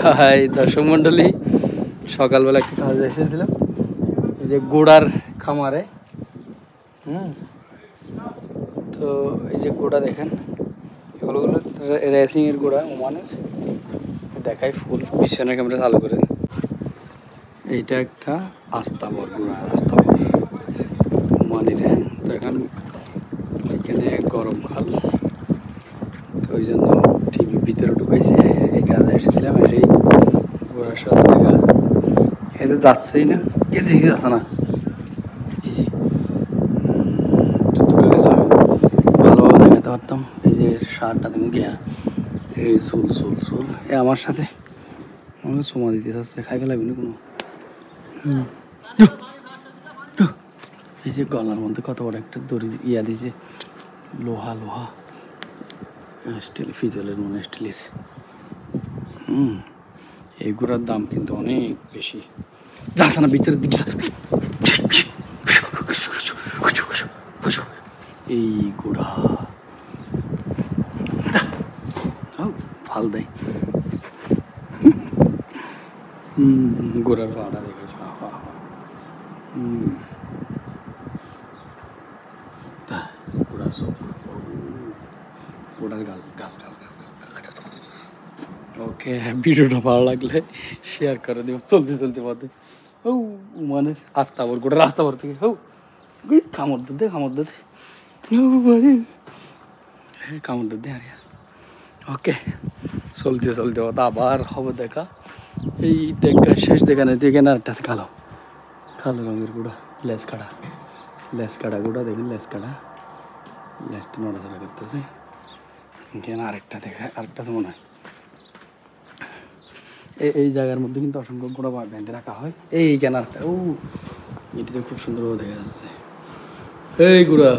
High দর্শক মন্ডলী, সকালবেলা একটু কাজে এসেছিলাম এই যে গোড়ার খামারে। তো এই যে গোড়া দেখেন, এগুলো রেসিং এর গোড়া ওমানের। দেখাই ফুল পিছনের ক্যামেরা চালু করে। এইটা একটা আস্তাবর গোড়া, আস্তাবর ওমানের। তো এখন এখানে গরমকাল, তো ওই জন্য টিভি ভিতরে ঢুকাইছে। এই কাজে এসেছিলাম, এই গোড়ার সাথে দেখা এ তো যাচ্ছেই না, কে দেখে যাচ্ছে না। ভালোভাবে দেখাতে পারতাম। এই যে সারটা তুমি গিয়া এই চুল চুল চুল এ আমার সাথে আমাকে সোমা দিতে চাচ্ছে, খাই ফেলাবি না কোনো। এই যে গলার মধ্যে কত বড় একটা দড়ি ইয়া দিয়েছে, লোহা লোহা স্টিল, ফিজলের মনে স্টিলের। এইগুলোর দাম কিন্তু অনেক বেশি। যাচ্ছে না ভিতরের দিকে, এই গোড়া ফাল দেয়। গোড়ার পাড়া দেখেছ, গোড়া চোখ, গোড়ার গাল গাল গাল। ওকে, ভিডিওটা ভালো লাগলে শেয়ার করে দিও চলতে চলতে পথে। ও মানে আস্তাবর গোটা রাস্তাবর থেকে কামড় দে কামড় দে কামড় দে আর। ওকে, চলতে চলতে পথে আবার হবে দেখা। এই দেখা শেষ দেখা নেই, এখানে একটা আছে কালো কালো রঙের গুঁড়া, লেস কাটা, লেস কাটা গুঁড়া দেখেন, লেস কাটা, লেসটা নড়াচড়া করতেছে। এখানে আরেকটা দেখা, আরেকটা তো মনে হয় এই জায়গার মধ্যে কিন্তু অসংখ্য গোড়া বেঁধে রাখা হয়। এই কেনারটা এটিতে খুব সুন্দরভাবে দেখা যাচ্ছে এই গুড়া।